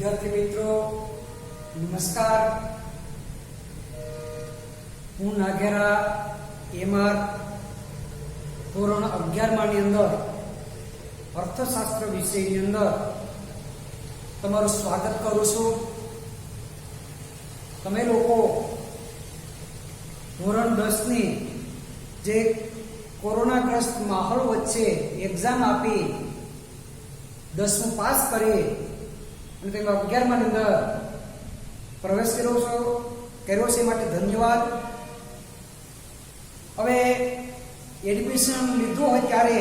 વિદ્યાર્થી મિત્રો નમસ્કાર। હું નાઘેરા એમઆર ધોરણ 11 ની અંદર અર્થશાસ્ત્ર વિષયની અંદર તમારું સ્વાગત કરું છું। તમે લોકો ધોરણ 10 ની જે કોરોનાગ્રસ્ત માહોલ વચ્ચે એક્ઝામ આપી 10મું પાસ કરી અને તેમાં 11મા ની અંદર પ્રવેશ કર્યો છે માટે ધન્યવાદ। હવે એડમિશન લીધું હોય ત્યારે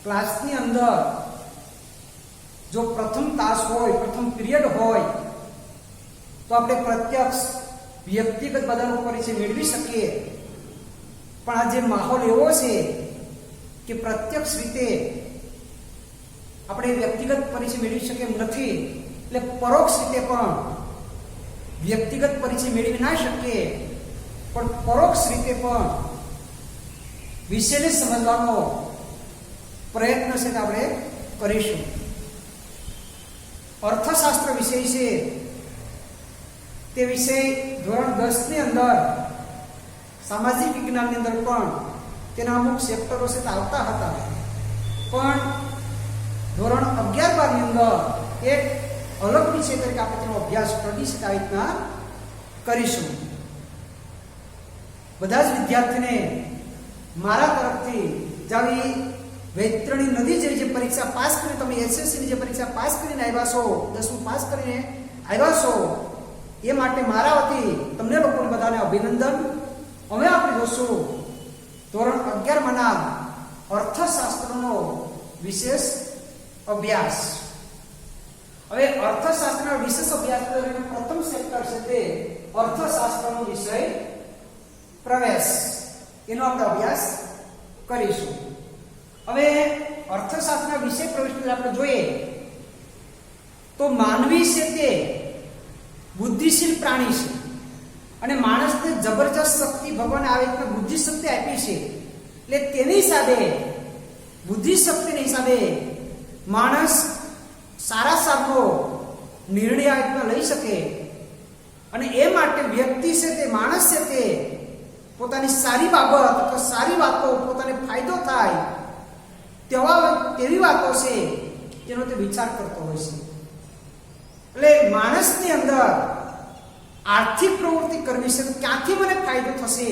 ક્લાસની અંદર જો પ્રથમ તાસ હોય, પ્રથમ પીરિયડ હોય તો આપણે પ્રત્યક્ષ વ્યક્તિગત બધાનો પરિચય મેળવી શકીએ। પણ આ જે માહોલ એવો છે કે પ્રત્યક્ષ રીતે આપણે વ્યક્તિગત પરિચય મેળવી શકીએ એમ નથી, એટલે પરોક્ષ રીતે પણ વ્યક્તિગત પરિચય મેળવી ના શકીએ, પણ પરોક્ષ રીતે પણ વિષયને સમજવાનો પ્રયત્ન છે તે આપણે કરીશું। અર્થશાસ્ત્ર વિષય છે તે વિષય ધોરણ 10 ની અંદર સામાજિક વિજ્ઞાનની અંદર પણ તેના અમુક ચેપ્ટરો છે તે આવતા હતા, પણ ધોરણ 11-12 ની અંદર એક અલગ વિષય તરીકે આપણે તેનો અભ્યાસ સ્ટડી છે આ રીતના કરીશું। બધા જ વિદ્યાર્થીને મારા તરફથી જાવી વૈતરણી નદી જેવી જે પરીક્ષા પાસ કરીને તમે એસએસસી ની જે પરીક્ષા પાસ કરીને આવ્યા છો, 10મું પાસ કરીને આવ્યા છો, એ માટે મારા વતી તમને લોકોને બધાને અભિનંદન। હવે આપણે જોશું ધોરણ 11 ના અર્થશાસ્ત્રનો વિશેષ અભ્યાસ। હવે અર્થશાસ્ત્રના વિશેષ અભ્યાસ દરમિયાન પ્રથમ ચેપ્ટર છે તે અર્થશાસ્ત્રનો વિષય પ્રવેશ, એનો આપણે અભ્યાસ કરીશું। હવે અર્થશાસ્ત્રના વિષય પ્રવેશ આપણે જોઈએ તો માનવી છે તે બુદ્ધિશીલ પ્રાણી છે અને માણસને જબરજસ્ત શક્તિ ભગવાને આવી રીતના બુદ્ધિ શક્તિ આપી છે, એટલે તેની હિસાબે બુદ્ધિ શક્તિની હિસાબે માણસ સારા સારો નિર્ણય આ રીતના લઈ શકે, અને એ માટે વ્યક્તિ છે તે માણસ છે તે પોતાની સારી બાબત અથવા સારી વાતો પોતાને ફાયદો થાય તેવી વાતો છે જેનો તે વિચાર કરતો હોય છે। એટલે માણસની અંદર આર્થિક પ્રવૃત્તિ કરવી છે, ક્યાંથી મને ફાયદો થશે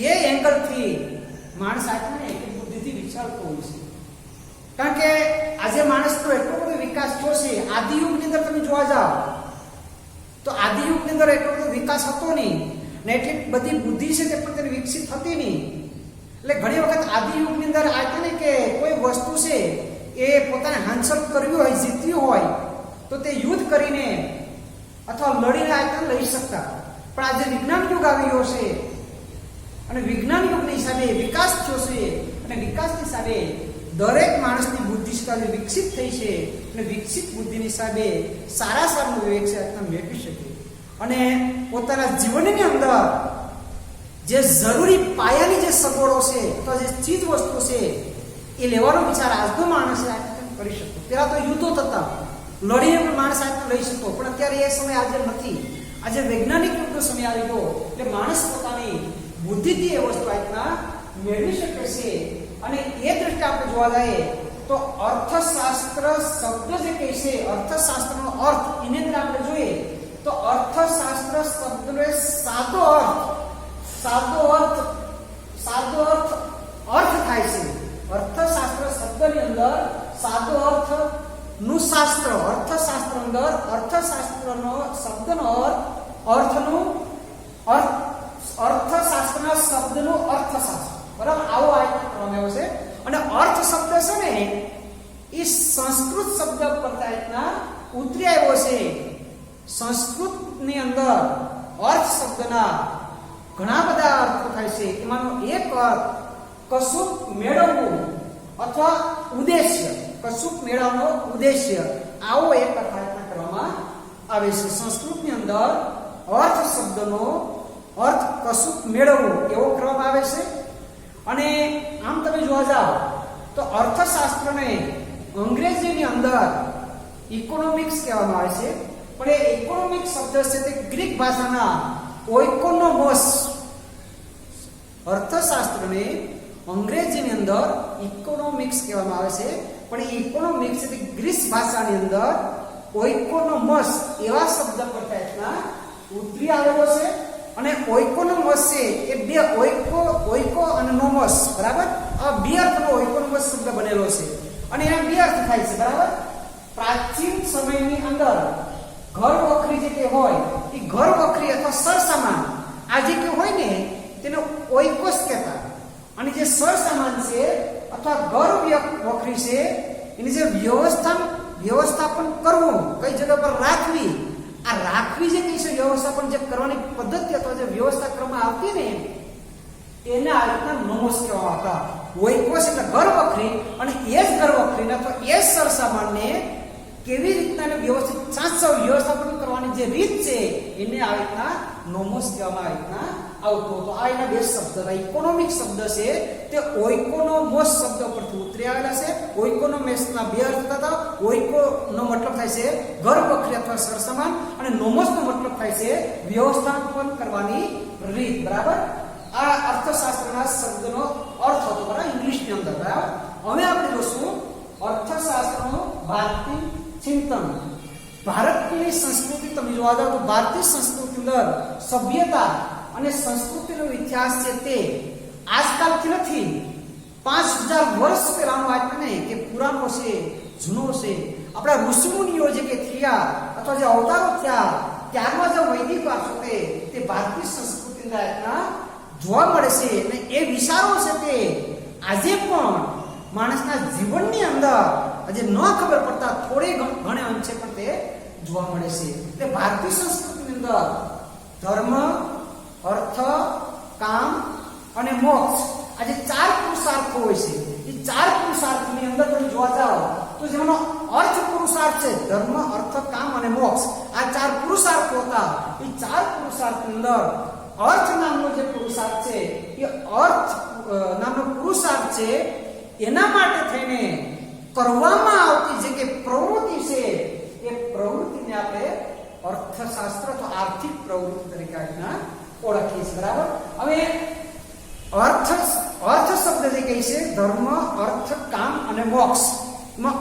એ એંગલથી માણસ આત્માને એક બુદ્ધિથી વિચારતો હોય છે। કારણ કે આજે માણસનો એટલો બધો વિકાસ થયો છે, આદિયુગની અંદર તમે જોવા જાઓ તો આદિયુગની અંદર એટલો બધો વિકાસ હતો નહીં ને એટલી બધી બુદ્ધિ છે તે પણ તેને વિકસિત થતી નહીં। એટલે ઘણી વખત આદિયુગની અંદર આ છે ને કે કોઈ વસ્તુ છે એ પોતાને હાંસલ કરવી હોય, જીતવી હોય તો તે યુદ્ધ કરીને અથવા લડીને આ લઈ શકતા, પણ આજે વિજ્ઞાન યુગ આવી ગયો છે અને વિજ્ઞાન યુગની હિસાબે વિકાસ થયો છે અને વિકાસની હિસાબે દરેક માણસની બુદ્ધિ વિકસિત થઈ છે અને વિકસિત બુદ્ધિની હિસાબે સારા સારું વિવેક છે મેળવી શકે અને પોતાના જીવનની અંદર જે જરૂરી પાયાની જે સગવડો છે અથવા જે ચીજ વસ્તુ છે એ લેવાનો વિચાર આજનો માણસ કરી શકતો। પેલા તો યુદ્ધો થતા, લડીને પણ માણસ આજનો લઈ શકતો, પણ અત્યારે એ સમય આજે નથી, આજે વૈજ્ઞાનિક યુગનો સમય આવી ગયો, એટલે માણસ પોતાની બુદ્ધિથી એ વસ્તુ આજના મેળવી શકે છે। અને એ દ્રષ્ટિએ આપણે જોવા જઈએ તો અર્થશાસ્ત્ર શબ્દ જે કહે છે, અર્થશાસ્ત્રનો અર્થ એની અંદર આપણે જોઈએ તો અર્થશાસ્ત્ર શબ્દનો સાદો અર્થ થાય છે। અર્થશાસ્ત્ર શબ્દની અંદર સાદો અર્થ નું શાસ્ત્ર, અર્થશાસ્ત્ર અંદર અર્થશાસ્ત્રનો શબ્દનો અર્થશાસ્ત્રના શબ્દનું અર્થશાસ્ત્ર, બરાબર આવો આયત કરવામાં આવ્યો છે। અને અર્થ શબ્દ છે ને એ સંસ્કૃત શબ્દ પરથી આયતના ઉતરી આવ્યો છે। સંસ્કૃતની અંદર અર્થ શબ્દના ઘણા બધા અર્થો થાય છે, એમાંનો એક અર્થ કશુંક મેળવવું અથવા ઉદ્દેશ્ય, કશુંક મેળવવાનો ઉદ્દેશ્ય, આવો એક અર્થ કરવામાં આવે છે। સંસ્કૃતની અંદર અર્થ શબ્દનો અર્થ કશુંક મેળવવું એવો કરવામાં આવે છે। અને આમ તમે જોવા જાઓ તો અર્થશાસ્ત્રને અંગ્રેજીની અંદર ઇકોનોમિક્સ કહેવામાં આવે છે, પણ એ ઇકોનોમિક્સ શબ્દ છે તે ગ્રીક ભાષાના ઓઇકોનોમોસ અર્થશાસ્ત્રને અંગ્રેજીની અંદર ઇકોનોમિક્સ કહેવામાં આવે છે, પણ એ ઇકોનોમિક્સ એટલે ગ્રીક ભાષાની અંદર ઓઇકોનોમસ એવા શબ્દ પરથી ઉતરી આવેલો છે. અને ઓઇકોનોમસ છે એ બે ઓઇકો અને નોમસ, બરાબર, આ બે અર્થનો ઓઇકોનોમસ શબ્દ બનેલો છે અને એના બે અર્થ થાય છે, બરાબર. પ્રાચીન સમયની અંદર ઘર વખરી જે કે હોય એ ઘર વખરી અથવા સરસામાન આ જે કે હોય ને તેને ઓઇકોસ કહેતા, અને જે સરસામાન છે અથવા ઘર વખરી છે એની જે વ્યવસ્થાપન કરવું, કઈ જગ્યા પર રાખવી, આ રાખવી જે કઈ છે વ્યવસ્થાપન જે કરવાની પદ્ધતિ અથવા જે વ્યવસ્થા કરવામાં આવતી ને એને આ રીતના નોમોસ કહેવામાં આવતા. ઓઇકોસ એટલે ઘર વખરી, અને એ જ ઘર વખરીને અથવા એ જ સરસામાનને કેવી રીતના વ્યવસ્થિત વ્યવસ્થાપન કરવાની જે રીત છે એને આ રીતના નોમોસ કહેવામાં આ રીતના આવતો હતો. આ એના બે શબ્દ ઇકોનોમિક શબ્દ છે તે ઓઇકોનોમોસ શબ્દ પરથી ઉતરી આવેલા છે. ઓઇકોનોમસના બે અર્થ હતા. ઓઇકો નો મતલબ થાય છે ઘર વખરી અથવા સરસામાન, અને નોમોસ નો મતલબ થાય છે વ્યવસ્થાપન કરવાની રીત, બરાબર. આ અર્થશાસ્ત્રના શબ્દનો અર્થ હતો, બરાબર, ઇંગ્લિશની અંદર, બરાબર. હવે આપણે જોશું અર્થશાસ્ત્રનું ભારતીય ચિંતન. ભારતની સંસ્કૃતિ તમે જોવા જાવ તો ભારતીય સંસ્કૃતિ અંદર સભ્યતા અને સંસ્કૃતિનો ઇતિહાસ છે તે આજકાલથી નથી, 5000 વર્ષ પહેલાનો વાત નહીં કે પુરાણો છે, જૂનો છે. આપણા ઋષિમુનિઓ જે કે થયા અથવા જે અવતારો થયા ત્યારમાં જે વૈદિક વારસો તે ભારતીય સંસ્કૃતિના જોવા મળે છે, અને એ વિચારો છે તે આજે પણ માણસના જીવનની અંદર આજે ન ખબર પડતા થોડે ઘણે અંશે પણ તે જોવા મળે છે. એટલે ભારતીય સંસ્કૃતિની અંદર ધર્મ, અર્થ, કામ અને મોક્ષ આ જે 4 પુરુષાર્થો હોય છે, એ 4 પુરુષાર્થની અંદર તમે જોવા જાઓ તો જેનો અર્થ પુરુષાર્થ છે ધર્મ, અર્થ, કામ અને મોક્ષ, આ 4 પુરુષાર્થો હતા. એ 4 પુરુષાર્થની અંદર અર્થ નામનો જે પુરુષાર્થ છે એ અર્થ નામનો પુરુષાર્થ છે એના માટે થઈને કરવામાં આવતી જે કે પ્રવૃત્તિ છે એ પ્રવૃત્તિને આપણે અર્થશાસ્ત્ર તો આર્થિક પ્રવૃત્તિ તરીકે આજના ઓળખીએ છીએ, બરાબર. હવે અર્થ શબ્દ જે કહે છે ધર્મ, અર્થ, કામ અને મોક્ષ. એમાં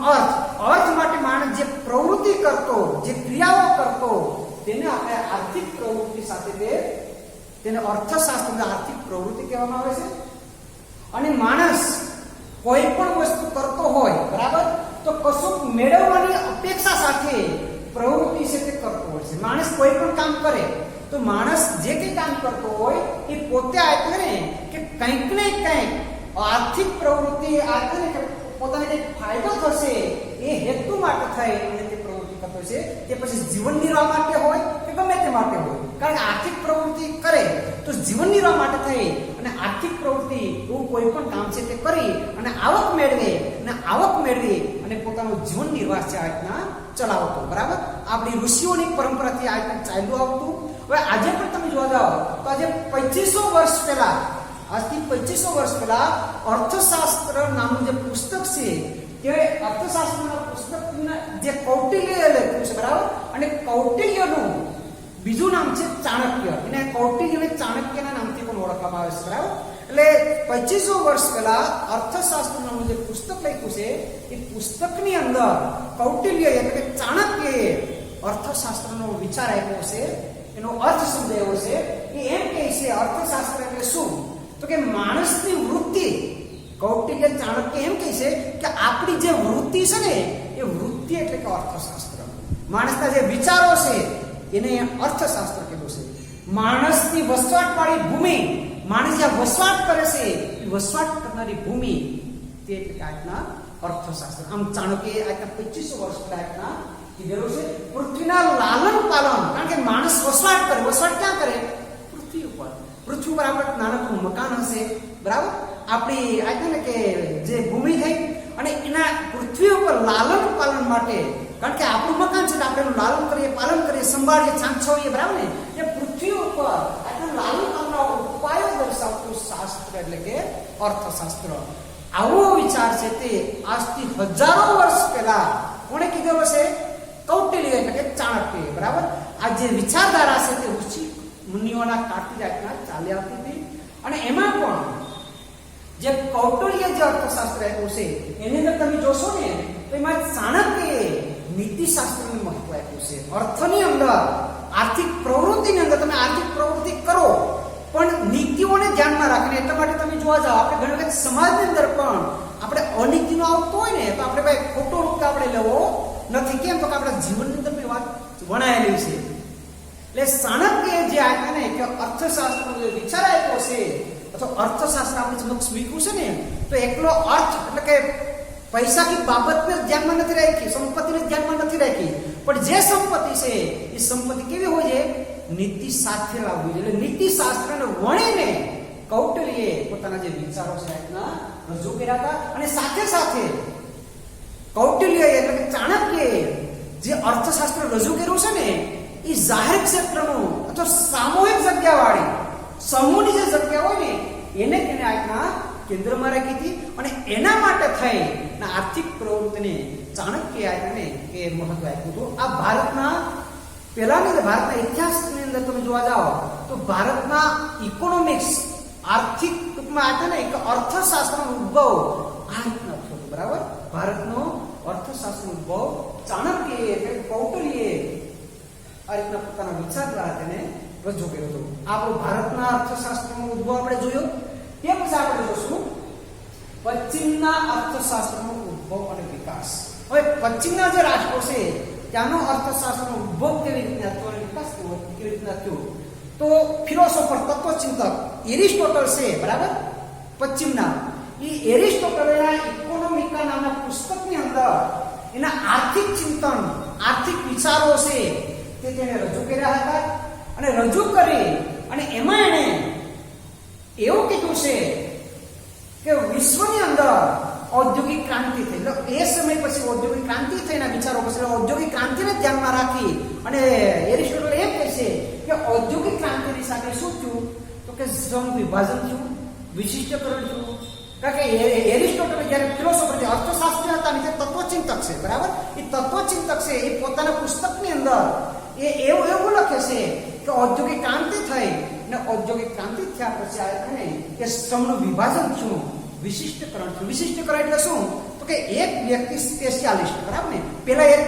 અર્થ માટે માણસ જે પ્રવૃત્તિ કરતો, જે ક્રિયાઓ કરતો તેને આપણે આર્થિક પ્રવૃત્તિ સાથે તેને અર્થશાસ્ત્રમાં આર્થિક પ્રવૃત્તિ કહેવામાં આવે છે. અને માણસ કોઈ પણ વસ્તુ કરતો હોય, બરાબર, તો કશું મેળવવાની અપેક્ષા સાથે પ્રવૃત્તિ છે તે કરતો હોય છે. માણસ કોઈ પણ કામ કરે તો માણસ જે કંઈ કામ કરતો હોય એ પોતે આત્મને કે કંઈક ને કંઈક આર્થિક પ્રવૃત્તિ આત્મને પોતાને કંઈક ફાયદો થશે એ હેતુ માટે થઈ અને તે પ્રવૃત્તિ કરતો છે. તે પછી જીવન નિર્વાહ માટે હોય કે ગમે તે માટે હોય, કારણ કે આર્થિક પ્રવૃત્તિ કરે તો જીવન નિર્વાહ માટે થઈ અને આર્થિક પ્રવૃત્તિ એવું કોઈ પણ કામ છે તે કરી અને આવક મેળવી અને પોતાનું જીવન નિર્વાહ છે આ રીતના ચલાવતો, બરાબર. આપણી ઋષિઓની પરંપરાથી આ રીતના ચાલ્યું આવતું. હવે આજે પણ તમે જોવા જાઓ તો આજે 2500 વર્ષ પહેલા, આજથી 2500 વર્ષ પહેલા અર્થશાસ્ત્ર નામનું જે પુસ્તક છે તે અર્થશાસ્ત્રના પુસ્તકના જે કૌટિલ્યએ લખ્યું છે, બરાબર. અને કૌટિલ્યનું બીજું નામ છે ચાણક્ય, એને કૌટિલ્યને ચાણક્યના નામથી પણ ઓળખવામાં આવે છે, બરાબર. એટલે 2500 વર્ષ પહેલા અર્થશાસ્ત્ર નામનું જે પુસ્તક લખ્યું છે એ પુસ્તકની અંદર કૌટિલ્ય એટલે કે ચાણક્યએ અર્થશાસ્ત્રનો વિચાર આપ્યો છે. એનો અર્થ સમજાયો છે. એ એમ કહે છે અર્થશાસ્ત્ર એટલે શું, તો કે માણસની વૃત્તિ. કૌટિલ્ય ચાણક્ય એમ કહે છે કે આપણી જે વૃત્તિ છે ને એ વૃત્તિ એટલે કે અર્થશાસ્ત્ર. માણસના જે વિચારો છે એને અર્થશાસ્ત્ર કીધું છે. માણસની વસવાટવાળી ભૂમિ, માણસ જ્યાં વસવાટ કરે છે એ વસવાટ કરનારી ભૂમિ તે એટલે કે આજના અર્થશાસ્ત્ર. આમ ચાણક્ય આજના 2500 વર્ષ પહેલા આજના કીધેલું છે. પૃથ્વીના લાલન પાલન, કારણ કે માણસ વસવાટ ક્યાં કરે? પૃથ્વી ઉપર. પૃથ્વી ઉપર આપણે નાનકડું મકાન હશે, બરાબર. આપણી આજને કે જે ભૂમિ થઈ અને એના પૃથ્વી ઉપર લાલન પાલન માટે, કારણ કે આપણું મકાન છે આપણે એનું લાલન કરીએ, પાલન કરીએ, સંભાળીએ, છાંછવીએ, બરાબર ને. એ પૃથ્વી ઉપર આજના લાલન પાલનના ઉપાયો દર્શાવતું શાસ્ત્ર એટલે કે અર્થશાસ્ત્ર. આવો વિચાર છે તે આજથી હજારો વર્ષ પહેલા કોણે કીધેલો છે? કૌટિલ્ય એટલે કે ચાણક્ય, બરાબર. આ જે વિચારધારા છે તે ઋષિ મુનિઓના કાળથી જાતના ચાલી આવતી હતી. અને એમાં પણ જે કૌટિલ્ય જે અર્થશાસ્ત્ર આપ્યું છે એની અંદર તમે જોશો ને તો એમાં ચાણક્યએ નીતિશાસ્ત્રનું મહત્વ આપ્યું છે. અર્થની અંદર, આર્થિક પ્રવૃત્તિની અંદર તમે આર્થિક પ્રવૃત્તિ કરો પણ નીતિઓને ધ્યાનમાં રાખીને. એટલા માટે તમે જોવા જાઓ આપણે ઘણી વખત સમાજની અંદર પણ આપણે અનીતિનો આવતો હોય ને તો આપણે ભાઈ ખોટો રૂપ આપણે લેવો નથી. કેમ તો કે આપણા જીવનની અંદર વાત વણાયેલી છે. એટલે ચાણક્ય જે આપ્યા ને કે અર્થશાસ્ત્રનો જે વિચાર આપ્યો છે અથવા અર્થશાસ્ત્ર આપણે સમક્ષ મૂક્યું છે ને તો એકલો અર્થ એટલે કે પૈસા की બાબતને ધ્યાનમાં નથી રાખી, સંપત્તિને ધ્યાનમાં નથી રાખી, પણ જે સંપત્તિ છે એ સંપત્તિ કેવી હોય છે? નીતિ સાથે લાવવી. એટલે નીતિશાસ્ત્રને વણીને કૌટિલ્યએ પોતાના જે વિચારો છે એના રજૂ કર્યા હતા. અને સાથે સાથે કૌટિલ્યએ એટલે કે ચાણક્યએ જે અર્થશાસ્ત્ર રજૂ કર્યું છે ને એ જાહેર ક્ષેત્રનું અથવા સામૂહિક જગ્યાવાળી સમૂહની જે જગ્યા હોય ને એને તેને આજના કેન્દ્રમાં રાખી હતી. અને એના માટે થઈ આર્થિક પ્રવૃત્તિને ચાણક્ય આજને એ મહત્વ આપ્યું હતું. આ ભારતના પહેલાની ભારતના ઇતિહાસની અંદર તમે જોવા જાઓ તો ભારતના ઇકોનોમિક્સ આર્થિક ટૂંકમાં આજે ને કે અર્થશાસ્ત્રનો ઉદ્ભવ આ રીતના થયો હતો, બરાબર. ભારતનો અર્થશાસ્ત્રનો ઉદ્ભવ ચાણક્યએ એટલે કૌટિલ્યએ આ રીતના પોતાના વિચાર દ્વારા તેને રજૂ કર્યો હતો. આપણો ભારતના અર્થશાસ્ત્રનો ઉદ્ભવ આપણે જોયો. તે પછી આપણે જોશું પશ્ચિમના અર્થશાસ્ત્રનો ઉદ્ભવ અને વિકાસ. હવે પશ્ચિમના જે રાષ્ટ્રો છે ત્યાંનો અર્થશાસ્ત્રનો ઉદ્ભવ કેવી રીતના થયો અને વિકાસ કેવી રીતના થયો તો ફિલોસોફર તત્વચિંતક એરિસ્ટોટલ છે, બરાબર. પશ્ચિમના એ એરિસ્ટોટલેના ઇકોનોમિકા નામના પુસ્તકની અંદર એના આર્થિક ચિંતન, આર્થિક વિચારો છે તે તેને રજૂ કર્યા હતા. અને રજૂ કરી અને એમાં એને એવું કીધું છે કે વિશ્વની અંદર ઔદ્યોગિક ક્રાંતિ થઈ. એટલે એ સમય પછી ઔદ્યોગિક ક્રાંતિ થઈના વિચારો પછી ઔદ્યોગિક ક્રાંતિને ધ્યાનમાં રાખી અને એરિસ્ટોટલ એમ કહે છે કે ઔદ્યોગિક ક્રાંતિની સાથે શું થયું તો કે શ્રમ વિભાજન થયું, વિશિષ્ટકરણ થયું. કારણ કે એરિસ્ટોટલ જ્યારે ફિલોસોફર છે, અર્થશાસ્ત્રી હતા અને જે તત્વચિંતક છે, બરાબર. એ તત્વચિંતક છે એ પોતાના પુસ્તકની અંદર એવું લખે છે કે ઔદ્યોગિક ક્રાંતિ થઈ અને ઔદ્યોગિક ક્રાંતિ થયા પછી આ કે શ્રમનું વિભાજન થયું, વિશિષ્ટકરણ થયું. વિશિષ્ટકરણ એટલે શું તો કે એક વ્યક્તિ સ્પેશિયાલિસ્ટ, બરાબર ને. પેલા એક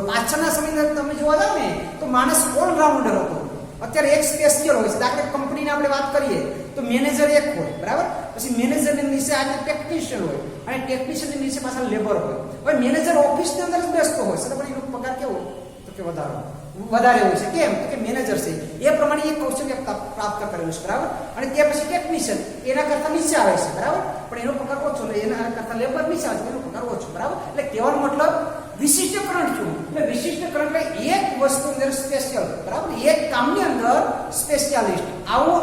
પાછળના સમયમાં તમે જોવા જાવ ને તો માણસ ઓલરાઉન્ડર હતો. અત્યારે એક સ્પેશિયલ હોય છે. દાખલા કંપનીની આપણે વાત કરીએ તો મેનેજર એક હોય, બરાબર. પછી મેનેજરની નીચે આજે ટેકનિશિયન હોય અને ટેકનિશિયનની નીચે પાછા લેબર હોય. હવે મેનેજર ઓફિસની અંદર જ બેસતો હોય છે પણ એનો પગાર કેવો તો કે વધારે હોય છે. કેમ તો કે મેનેજર છે એ પ્રમાણે એક કૌશલ્ય પ્રાપ્ત કરેલું છે, બરાબર. અને ત્યાર પછી ટેકનિશિયન એના કરતા નીચે આવે છે, બરાબર. પણ એનો પગાર ઓછો, એના કરતા લેબર નીચે આવે છે, એનો પગાર ઓછો, બરાબર. એટલે કહેવાનો મતલબ વિશિષ્ટકરણ શું? એટલે વિશિષ્ટકરણ એટલે એક વસ્તુ અંદર સ્પેશિયલ, બરાબર. એક કામની અંદર સ્પેશિયાલિસ્ટ. આવો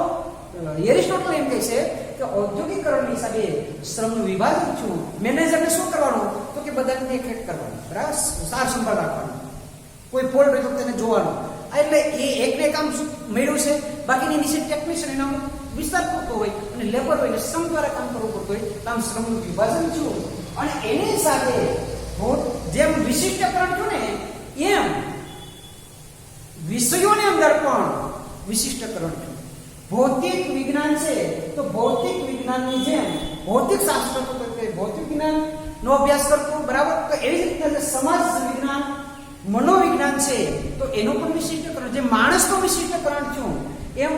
એરિસ્ટોટલ એમ કહે છે કે ઔદ્યોગિકરણની હિસાબે શ્રમનું વિભાજન છું. મેનેજરને શું કરવાનું તો કે બધાને દેખરેખ કરવાની, બરાબર. સાર સંભાળ રાખવાની. કોઈ ફોલ્ટ હોય તો તેને જોવાનું. એટલે એ એકને કામ શું મળ્યું છે, બાકીની નીચે ટેકનિશિયન એનો વિસ્તાર પૂરતો હોય અને લેબર હોય એટલે શ્રમ દ્વારા કામ કરવું પડતું હોય. તો આમ શ્રમનું વિભાજન છું અને એની સાથે જેમ વિશિષ્ટકરણ થયું ને એમ વિષયોની અંદર પણ વિશિષ્ટકરણ થયું. ભૌતિક વિજ્ઞાન છે તો ભૌતિક વિજ્ઞાનની જેમ ભૌતિક શાસ્ત્ર તો ભૌતિક વિજ્ઞાનનો અભ્યાસ કરતું, બરાબર. તો એવી જ રીતે સમાજ વિજ્ઞાન, મનોવિજ્ઞાન છે તો એનું પણ વિશિષ્ટકરણ, જે માણસનું વિશિષ્ટકરણ થયું એમ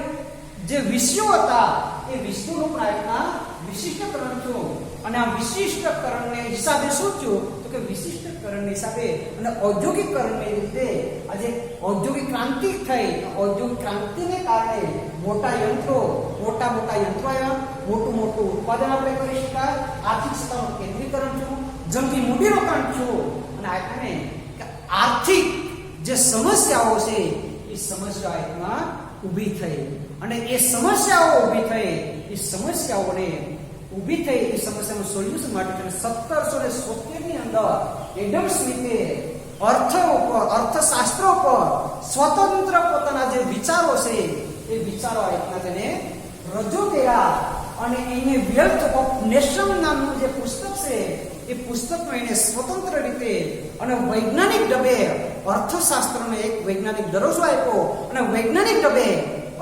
જે વિષયો હતા એ વિષયોનું પણ આજના વિશિષ્ટકરણ થયું. અને આ વિશિષ્ટકરણને હિસાબે શું થયું તો કે વિશિષ્ટકરણની હિસાબે અને ઔદ્યોગિકરણની રીતે આજે ઔદ્યોગિક ક્રાંતિ થઈ. ઔદ્યોગિક ક્રાંતિને કારણે મોટા યંત્રો આવ્યા, મોટું ઉત્પાદન આપણે કરી શકાય, આર્થિક સત્તાનું કેન્દ્રીકરણ થયું, જંગી મૂડીરોકાણ થયું અને આપણે આર્થિક જે સમસ્યાઓ છે એ સમસ્યાઓ એકમાં ઊભી થઈ. અને એ સમસ્યાઓ ઊભી થઈ એ સમસ્યાનું સોલ્યુશન માટે 1770 ની અંદર એડમ સ્મિથે અર્થશાસ્ત્ર ઉપર સ્વતંત્ર પોતાના જે વિચારો છે એ વિચારો એકના તેને રજૂ કર્યા. અને એને વેલ્થ ઓફ નેશન નામનું જે પુસ્તક છે એ એ પુસ્તકનો એને સ્વતંત્ર રીતે અને વૈજ્ઞાનિક ઢબે અર્થશાસ્ત્રને એક વૈજ્ઞાનિક દરજ્જો આપ્યો અને વૈજ્ઞાનિક ઢબે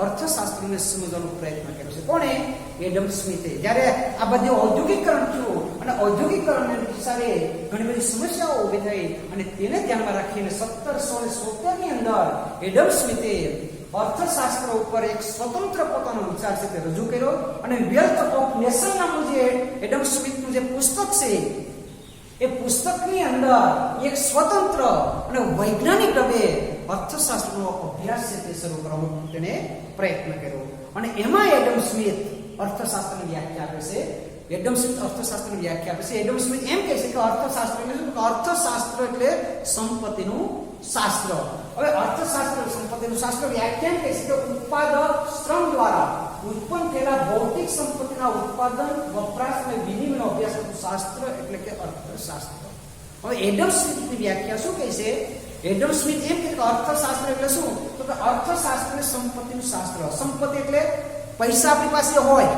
અર્થશાસ્ત્રને સમજવાનો પ્રયત્ન કર્યો છે. કોણે? એડમ સ્મિથે. જ્યારે આ બધું ઔદ્યોગિકરણ થયું અને ઔદ્યોગિકરણના હિસાબે ઘણી બધી સમસ્યાઓ ઊભી થઈ અને તેને ધ્યાનમાં રાખીને 1770 ની અંદર એડમ સ્મિથે અર્થશાસ્ત્ર ઉપર એક સ્વતંત્ર પોતાનો વિચાર છે તે રજૂ કર્યો અને વેલ્થ ઓફ નેશન નામનું જે એડમ સ્મિથનું જે પુસ્તક છે એ પુસ્તકની અંદર એક સ્વતંત્ર અને વૈજ્ઞાનિક ઢબે અર્થશાસ્ત્રનો અભ્યાસ છે તે શરૂ કરવાનો તેને પ્રયત્ન કર્યો અને એમાં એડમ સ્મિથ અર્થશાસ્ત્રની વ્યાખ્યા આપે છે. એડમ સ્મિથ અર્થશાસ્ત્રની વ્યાખ્યા આપે છે. એડમ સ્મિથ એમ કહે છે કે અર્થશાસ્ત્ર એટલે શું? અર્થશાસ્ત્ર એટલે સંપત્તિનું શાસ્ત્ર. હવે અર્થશાસ્ત્ર સંપત્તિનું શાસ્ત્ર વ્યાખ્યાન કહે છે કે ઉત્પાદક શ્રમ દ્વારા ઉત્પન્ન થયેલા ભૌતિક સંપત્તિના ઉત્પાદન, વપરાશ અને વિનિમયનો અભ્યાસ કરતું શાસ્ત્ર એટલે કે અર્થશાસ્ત્ર. હવે એડમ સ્મિથની વ્યાખ્યા શું કહે છે? એડમ સ્મિથ એમ કહે કે અર્થશાસ્ત્ર એટલે શું? તો કે અર્થશાસ્ત્ર એટલે સંપત્તિનું શાસ્ત્ર. સંપત્તિ એટલે પૈસા આપણી પાસે હોય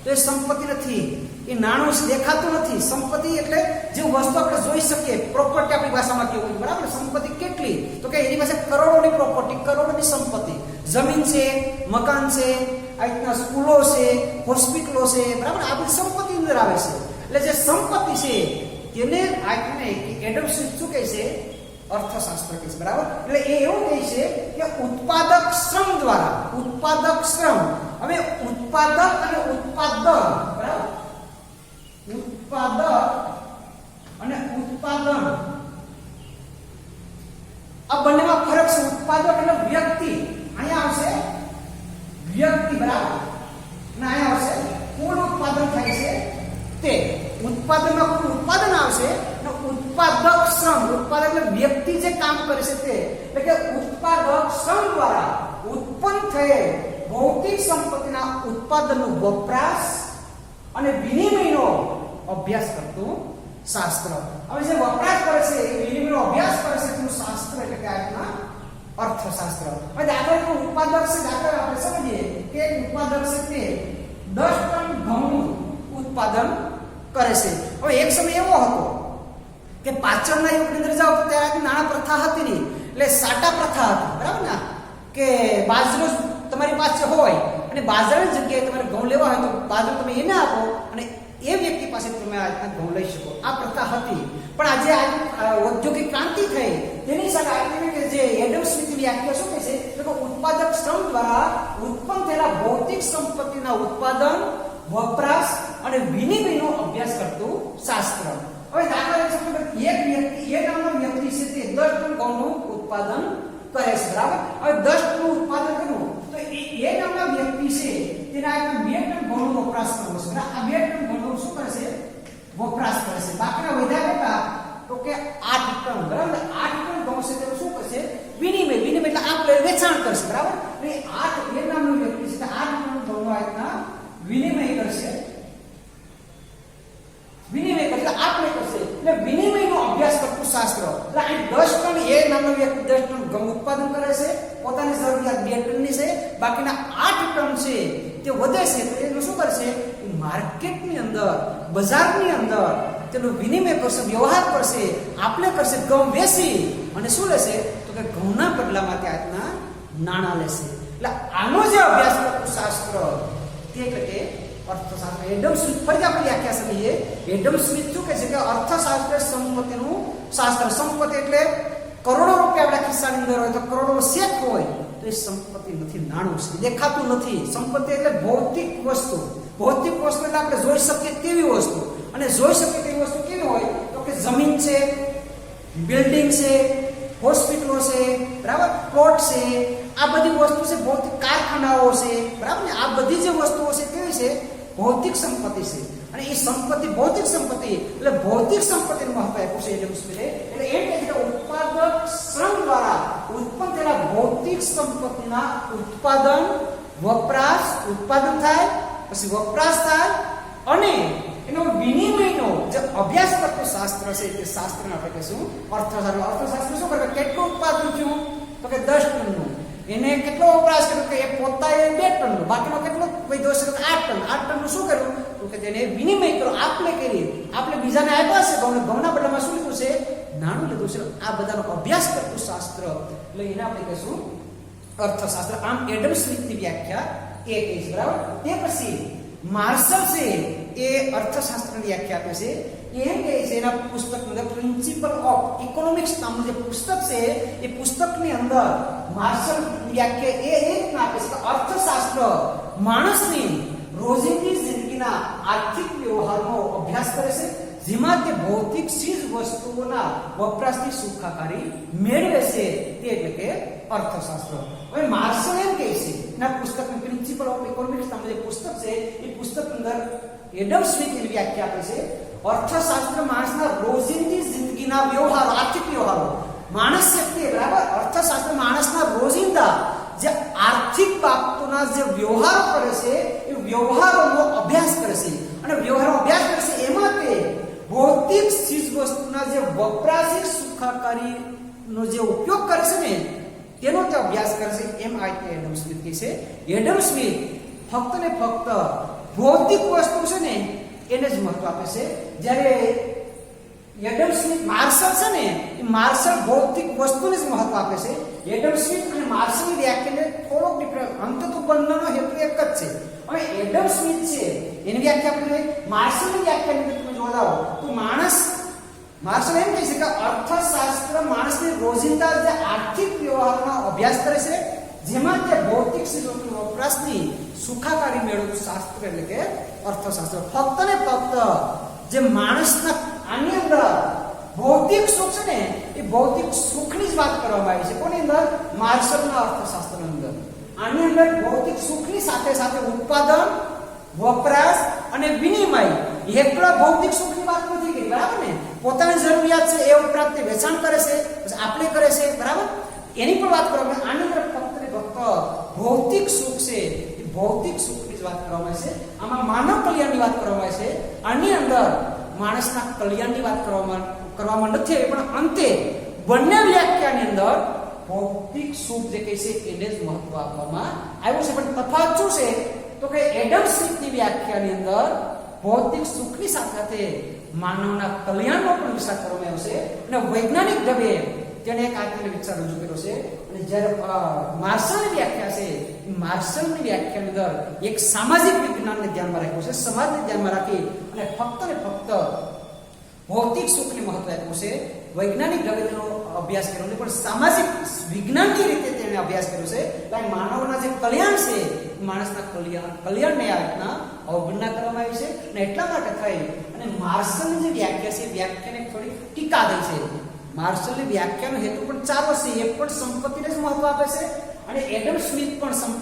તો એ સંપત્તિ નથી, એ નાણું દેખાતું નથી. સંપત્તિ એટલે જે વસ્તુ આપણે જોઈ શકીએ, પ્રોપર્ટી આપણી ભાષામાં કેવું, બરાબર? સંપત્તિ કેટલી? તો કે એની પાસે કરોડોની પ્રોપર્ટી, કરોડોની સંપત્તિ, જમીન છે, મકાન છે, આ રીતના સ્કૂલો છે, હોસ્પિટલો છે, બરાબર? આ બધી સંપત્તિ અંદર આવે છે. એટલે જે સંપત્તિ છે તેને આને એડમ સ્મિથ શું કહે છે? અર્થશાસ્ત્ર કહે છે, બરાબર? એટલે એ એવું કહે છે કે ઉત્પાદક શ્રમ દ્વારા, ઉત્પાદક શ્રમ. હવે ઉત્પાદક અને ઉત્પાદન, બરાબર? ઉત્પાદક અને ઉત્પાદન આ બંનેમાં ફરક છે. ઉત્પાદક એટલે વ્યક્તિ, અહીંયા આવશે વ્યક્તિ, બરાબર? અને અહીંયા આવશે કુલ ઉત્પાદન થાય છે તે. ઉત્પાદનમાં કુલ ઉત્પાદન આવશે અને ઉત્પાદક શ્રમ, ઉત્પાદક એટલે વ્યક્તિ જે કામ કરે છે તે, એટલે કે ઉત્પાદક શ્રમ દ્વારા ઉત્પન્ન થયેલ ભૌતિક સંપત્તિના ઉત્પાદનનો વપરાશ અને વિનિમયનો અભ્યાસ કરતું શાસ્ત્ર. હવે જે વપરાશ કરે છે એ વિનિમયનો અભ્યાસ કરે છે તેનું શાસ્ત્ર એટલે કે આજના અર્થશાસ્ત્ર. હવે દાખલા ઉત્પાદક છે, દાખલા આપણે સમજીએ કે એક ઉત્પાદક છે તે 10 ટન ઘઉંનું ઉત્પાદન કરે છે. હવે એક સમય એવો હતો કે પાછળના યુગની અંદર જાઓ તો ત્યારે નાણાં પ્રથા હતી નહીં, એટલે સાટા પ્રથા હતી, બરાબર ને? કે બાજરો તમારી પાસે હોય અને બાજરાની જગ્યાએ તમારે ઘઉં લેવા હોય તો બાજરો તમે એને આપો અને એ વ્યક્તિ પાસે તમે આ ઘઉં લઈ શકો. આ પ્રથા હતી. પણ આજે ઔદ્યોગિક ક્રાંતિ થઈ તેની સાથે આપણે જે એડમ સ્મિથની વ્યાખ્યા શું કહે છે? તો ઉત્પાદક શ્રમ દ્વારા ઉત્પન્ન થયેલા ભૌતિક સંપત્તિના ઉત્પાદન, વપરાશ અને વિનિમયનો અભ્યાસ કરતું શાસ્ત્ર. હવે દાખલા તરીકે એક વ્યક્તિ, એ નામનો વ્યક્તિ છે તે 10 ટન ઘઉંનું ઉત્પાદન કરે છે, બરાબર? હવે 10 ટનનું ઉત્પાદન કર્યું તો એ નામના વ્યક્તિ છે તેના 2 ટન ઘઉંનો વપરાશ કરવો છે. આ 2 ટન ઘઉંનો શું કરે છે? વપરાશ કરે છે. બાકીના વધ્યા કેટલા? તો કે 8 ટન, બરાબર? 8 ટન ઘઉં છે તે શું કરશે? વિનિમય. વિનિમય એટલે આપણે વેચાણ કરશે, બરાબર? એટલે 8 એ નામનો વ્યક્તિ છે તે 8 ટન ઘઉંનો આજના વિનિમય કરશે. વિનિમય એટલે આપણે કરશે, એટલે વિનિમયનો અભ્યાસ કરતું શાસ્ત્ર. એટલે અહીં 10 ટન એ નામનો વ્યક્તિ 10 ટન ઘઉં ઉત્પાદન કરે છે, પોતાની જરૂરિયાત 2 ટનની છે, બાકીના 8 ટન છે તે વધે છે તો એનું શું કરશે? માર્કેટની અંદર, બજારની અંદર તેનો વિનિમય કરશે, વ્યવહાર કરશે, આપણે કરશે, ઘઉં વેચી અને શું લેશે? તો કે ઘઉંના બદલામાં ત્યાંના નાણાં લેશે. એટલે આનો જે અભ્યાસ કરતું શાસ્ત્ર તે એટલે કે અર્થશાસ્ત્ર. એડમ સ્મિથ ફરી આપણે વ્યાખ્યા સમજીએ. એડમ સ્મિથ શું કહે છે કે અર્થશાસ્ત્ર સંપત્તિનું શાસ્ત્ર. સંપત્તિ એટલે કરોડો રૂપિયા આપણા ખિસ્સાની અંદર હોય તો કરોડો શેખ હોય તો એ સંપત્તિ નથી, નાણું છે, દેખાતું નથી. સંપત્તિ એટલે ભૌતિક વસ્તુ. ભૌતિક વસ્તુ એટલે આપણે જોઈ શકીએ તેવી વસ્તુ. અને જોઈ શકીએ તેવી વસ્તુ કેવી હોય? તો કે જમીન છે, બિલ્ડિંગ છે, હોસ્પિટલો છે, બરાબર? પ્લોટ છે, આ બધી વસ્તુ છે ભૌતિક. કારખાનાઓ છે, બરાબર ને? આ બધી જે વસ્તુઓ છે કેવી છે? ભૌતિક સંપત્તિ છે. અને એ સંપત્તિ ભૌતિક સંપત્તિ એટલે ભૌતિક સંપત્તિનું મહત્વ આપ્યું છે એડમ સ્મિથે. એટલે એમ કહે છે કે ઉત્પાદક શ્રમ દ્વારા ઉત્પન્ન થયેલા ભૌતિક સંપત્તિના ઉત્પાદન, વપરાશ, ઉત્પાદન થાય પછી વપરાશ થાય અને એનો વિનિમયનો જે અભ્યાસ કરતો શાસ્ત્ર છે તે શાસ્ત્રને આપણે કહીશું અર્થશાસ્ત્ર. અર્થશાસ્ત્ર શું કરે? કેટલું ઉત્પાદન થયું? તો કે 10 ટનનું. એને કેટલો વપરાશ કર્યો કે એ પોતાએ 2 ટનનો, બાકીનો કેટલો વધ્યો છે તો 8 ટન. 8 ટનનું શું કર્યું તો કે તેને વિનિમય કર્યો, આપણે કરી, આપણે બીજાને આપ્યા છે, ઘઉંના બદલામાં શું લીધું છે, નાણું લીધું છે. આ બધાનો અભ્યાસ કરતું શાસ્ત્ર, એટલે એને આપણે કહીશું અર્થશાસ્ત્ર. આમ એડમ સ્મિથની વ્યાખ્યા એ કહે છે, બરાબર. તે પછી માર્શલ છે એ અર્થશાસ્ત્રની વ્યાખ્યા આપે છે. એ કહે છે એના પુસ્તકની અંદર પ્રિન્સિપલ ઓફ ઇકોનોમિક્સ નામનું જે પુસ્તક છે એ પુસ્તકની અંદર માર્શલ વ્યાખ્યા એ રીતના આપે છે કે અર્થશાસ્ત્ર માણસની રોજિંદી જિંદગીના આર્થિક વ્યવહારનો અભ્યાસ કરે છે, જેમાં તે ભૌતિક ચીજ વસ્તુઓના વપરાશની સુખાકારી મેળવે છે, તે એટલે કે અર્થશાસ્ત્ર. હવે માર્શલ એમ કહે છે એના પુસ્તકનું પ્રિન્સિપલ ઓફ ઇકોનોમિક્સ નામનું જે પુસ્તક છે એ પુસ્તકની અંદર એડમ સ્મિથ એની વ્યાખ્યા આપે છે, અર્થશાસ્ત્ર માણસના રોજિંદી જિંદગીના વ્યવહારો, આર્થિક વ્યવહારો, માણસ શક્તિ, બરાબર. અર્થશાસ્ત્ર માણસના રોજિંદા જે આર્થિક બાબતોના જે વ્યવહારો કરે છે એ વ્યવહારોનો અભ્યાસ કરે છે, અને વ્યવહારનો અભ્યાસ કરે છે એમાં તે ભૌતિક ચીજ વસ્તુના જે વપરાશી સુખાકારીનો જે ઉપયોગ કરે છે ને તેનો તે અભ્યાસ કરે છે, એમ આ રીતે એડમ સ્મિથ કહે છે. એડમ સ્મિથ ફક્ત ને ફક્ત ભૌતિક વસ્તુ છે ને એને જ મહત્વ આપે છે, જ્યારે એડમ સ્મિથ માર્શલ છે ને એ માર્શલ ભૌતિક વસ્તુને જ મહત્વ આપે છે. એડમ સ્મિથ અને માર્શલની વ્યાખ્યાને થોડોક ડિફરન્સ, અંત તો બંનેનો હેતુ એક જ છે. હવે એડમ સ્મિથ છે એની વ્યાખ્યા આપણે માર્શલની વ્યાખ્યાની અંદર તમે જોવા જાઓ તો માર્શલ એમ કહે છે કે અર્થશાસ્ત્ર માણસની રોજિંદા જે આર્થિક વ્યવહારનો અભ્યાસ કરે છે, જેમાં તે ભૌતિક ચીજોના વપરાશની સુખાકારી મેળવતું શાસ્ત્ર એટલે કે અર્થશાસ્ત્ર. ફક્ત ને ફક્ત જે માણસના આની અંદર ભૌતિક સુખ છે ને એ ભૌતિક સુખની જ વાત કરવામાં આવી છે. કોની અંદર? માર્શલના અર્થશાસ્ત્રની અંદર. આની અંદર ભૌતિક સુખની સાથે સાથે ઉત્પાદન, વપરાશ અને વિનિમય એકલા ભૌતિક સુખની વાત નથી કરી, બરાબર ને. પોતાની જરૂરિયાત છે એ ઉપરાંત તે વેચાણ કરે છે, પછી આપણે કરે છે, બરાબર, એની પણ વાત કરવામાં. આની અંદર ફક્ત ને ફક્ત ભૌતિક સુખ છે એ ભૌતિક સુખની જ વાત કરવામાં આવે છે. આમાં માનવ કલ્યાણની વાત કરવામાં આવે છે. આની અંદર માણસના કલ્યાણની વાત કરવામાં નથી આવી, પણ અંતે બંને વ્યાખ્યાની અંદર ભૌતિક સુખ જે કહે છે એને જ મહત્વ આપવામાં આવ્યું છે. પણ તફાવત શું છે તો કે એડમ સ્મિથની વ્યાખ્યાની અંદર ભૌતિક સુખની સાથે સાથે માનવના કલ્યાણનો પણ વિચાર કરવામાં આવ્યો છે, અને વૈજ્ઞાનિક ઢબે તેણે એક આત્મનો વિચાર રજૂ કર્યો છે. અને જ્યારે માર્શલની વ્યાખ્યા છે, માર્શલની વ્યાખ્યાની અંદર એક સામાજિક વિજ્ઞાનને ધ્યાનમાં રાખ્યું છે, સમાજને ધ્યાનમાં રાખી અને ફક્ત ને ફક્ત ભૌતિક સુખને મહત્વ આપ્યું છે. વૈજ્ઞાનિક ઢબે તેનો અભ્યાસ કર્યો નથી, પણ સામાજિક વિજ્ઞાનની રીતે તેણે અભ્યાસ કર્યો છે. એટલે માનવના જે કલ્યાણ છે, માણસના કલ્યાણને આ રીતના અવગણના કરવામાં આવી છે. અને એટલા માટે થઈ અને માર્શલની જે વ્યાખ્યા છે વ્યાખ્યાને થોડી ટીકા દઈ છે. માર્શલની વ્યાખ્યાનો હેતુ પણ ચાલો છે, એ પણ સંપત્તિને જ મહત્વ આપે છે, અને એડમ સ્મિથ પણ સંપત્તિ